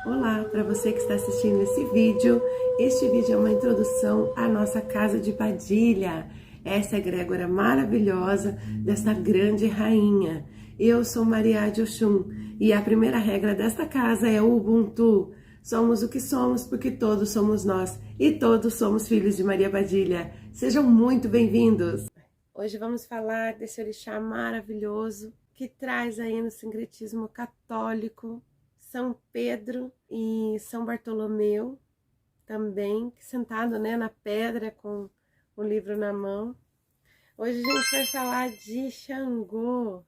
Olá, para você que está assistindo esse vídeo. Este vídeo é uma introdução à nossa casa de Padilha. Essa egrégora maravilhosa desta grande rainha. Eu sou Maria de Oxum e a primeira regra desta casa é o Ubuntu. Somos o que somos porque todos somos nós e todos somos filhos de Maria Padilha. Sejam muito bem-vindos. Hoje vamos falar desse orixá maravilhoso que traz aí no sincretismo católico São Pedro e São Bartolomeu também, sentado, né, na pedra com o livro na mão. Hoje a gente vai falar de Xangô.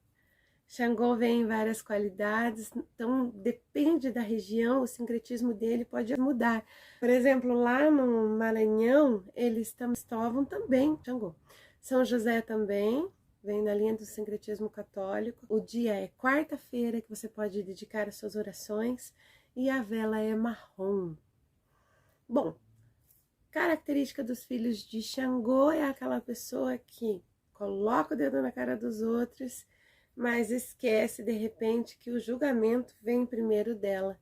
Xangô vem em várias qualidades, então depende da região, o sincretismo dele pode mudar. Por exemplo, lá no Maranhão, eles estavam também Xangô. São José também, vem na linha do sincretismo católico. O dia é quarta-feira, que você pode dedicar as suas orações, e a vela é marrom. Bom, característica dos filhos de Xangô é aquela pessoa que coloca o dedo na cara dos outros, mas esquece de repente que o julgamento vem primeiro dela.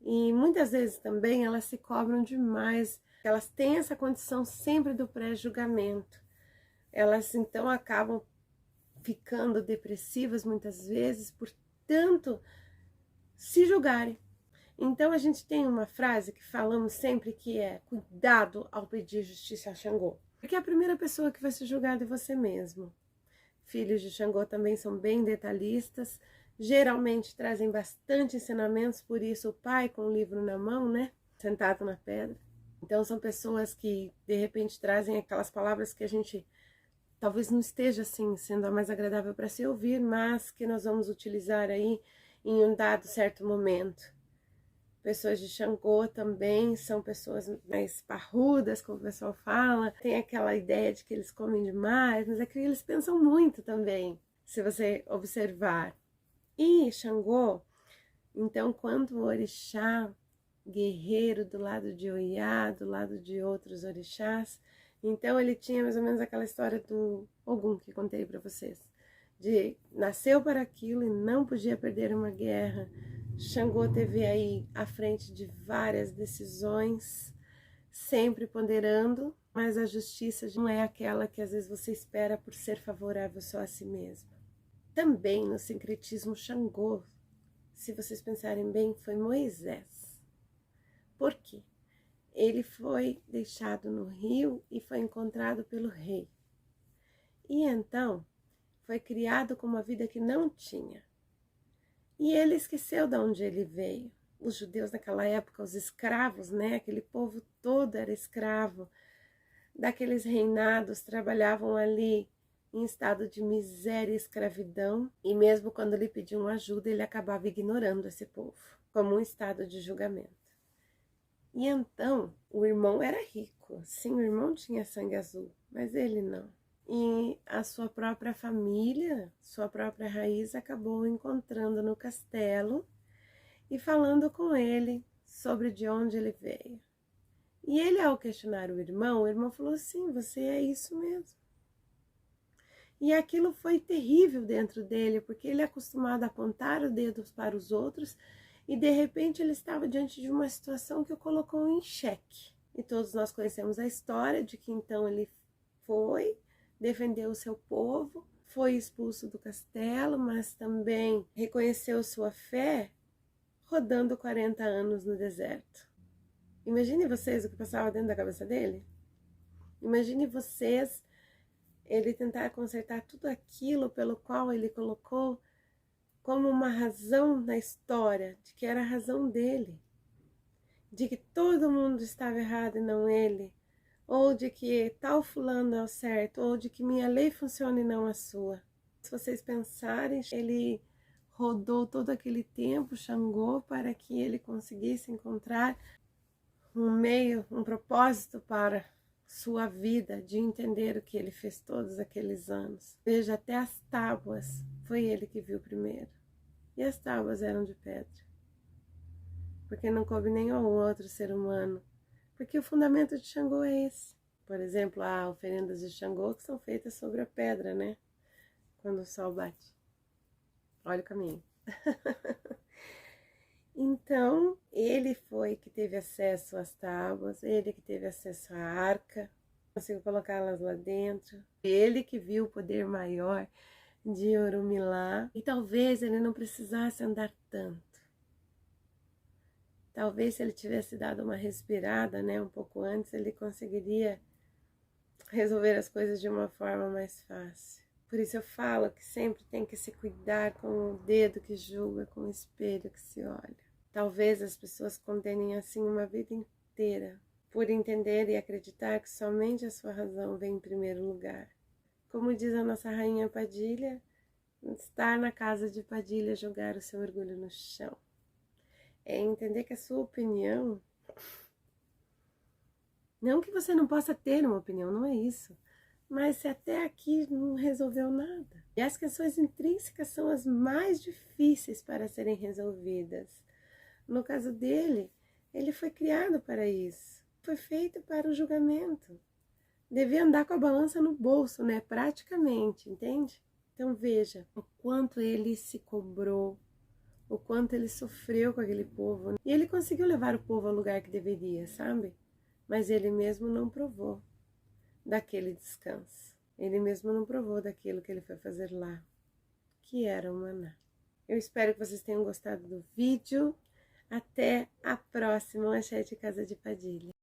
E muitas vezes também elas se cobram demais, elas têm essa condição sempre do pré-julgamento. Elas então acabam ficando depressivas muitas vezes por tanto se julgarem. Então a gente tem uma frase que falamos sempre que é: cuidado ao pedir justiça a Xangô, porque a primeira pessoa que vai ser julgada é você mesmo. Filhos de Xangô também são bem detalhistas, geralmente trazem bastante ensinamentos, por isso o pai com o livro na mão, né, sentado na pedra. Então são pessoas que de repente trazem aquelas palavras que a gente talvez não esteja assim sendo a mais agradável para se ouvir, mas que nós vamos utilizar aí em um dado certo momento. Pessoas de Xangô também são pessoas mais parrudas, como o pessoal fala. Tem aquela ideia de que eles comem demais, mas é que eles pensam muito também, se você observar. E Xangô, então, quando o orixá guerreiro do lado de Oiá, do lado de outros orixás, então ele tinha mais ou menos aquela história do Ogum que contei para vocês, de nasceu para aquilo e não podia perder uma guerra. Xangô teve aí à frente de várias decisões, sempre ponderando, mas a justiça não é aquela que às vezes você espera por ser favorável só a si mesmo. Também no sincretismo Xangô, se vocês pensarem bem, foi Moisés. Por quê? Ele foi deixado no rio e foi encontrado pelo rei. E então foi criado com uma vida que não tinha. E ele esqueceu de onde ele veio. Os judeus naquela época, os escravos, né? Aquele povo todo era escravo. Daqueles reinados, trabalhavam ali em estado de miséria e escravidão. E mesmo quando ele pediu ajuda, ele acabava ignorando esse povo, como um estado de julgamento. E então, o irmão era rico. Sim, o irmão tinha sangue azul, mas ele não. E a sua própria família, sua própria raiz, acabou encontrando no castelo e falando com ele sobre de onde ele veio. E ele, ao questionar o irmão falou: sim, você é isso mesmo. E aquilo foi terrível dentro dele, porque ele é acostumado a apontar o dedo para os outros e de repente ele estava diante de uma situação que o colocou em xeque. E todos nós conhecemos a história de que então ele foi, defendeu o seu povo, foi expulso do castelo, mas também reconheceu sua fé rodando 40 anos no deserto. Imagine vocês o que passava dentro da cabeça dele. Imagine vocês ele tentar consertar tudo aquilo pelo qual ele colocou como uma razão na história, de que era a razão dele, de que todo mundo estava errado e não ele, ou de que tal fulano é o certo, ou de que minha lei funciona e não a sua. Se vocês pensarem, ele rodou todo aquele tempo, Xangô, para que ele conseguisse encontrar um meio, um propósito para sua vida, de entender o que ele fez todos aqueles anos. Veja, até as tábuas, foi ele que viu primeiro. E as tábuas eram de pedra, porque não coube nem ao outro ser humano, porque o fundamento de Xangô é esse. Por exemplo, há oferendas de Xangô que são feitas sobre a pedra, né? Quando o sol bate. Olha o caminho. Então, ele foi que teve acesso às tábuas, ele que teve acesso à arca, conseguiu colocá-las lá dentro, ele que viu o poder maior de Orunmila, e talvez ele não precisasse andar tanto. Talvez se ele tivesse dado uma respirada, né, um pouco antes, ele conseguiria resolver as coisas de uma forma mais fácil. Por isso eu falo que sempre tem que se cuidar com o dedo que julga, com o espelho que se olha. Talvez as pessoas condenem assim uma vida inteira, por entender e acreditar que somente a sua razão vem em primeiro lugar. Como diz a nossa rainha Padilha, estar na casa de Padilha é jogar o seu orgulho no chão. É entender que a sua opinião... Não que você não possa ter uma opinião, não é isso. Mas se até aqui não resolveu nada. E as questões intrínsecas são as mais difíceis para serem resolvidas. No caso dele, ele foi criado para isso. Foi feito para o julgamento. Devia andar com a balança no bolso, né? Praticamente, entende? Então veja o quanto ele se cobrou, o quanto ele sofreu com aquele povo. E ele conseguiu levar o povo ao lugar que deveria, sabe? Mas ele mesmo não provou daquele descanso. Ele mesmo não provou daquilo que ele foi fazer lá, que era o maná. Eu espero que vocês tenham gostado do vídeo. Até a próxima, Axé de Casa de Padilha.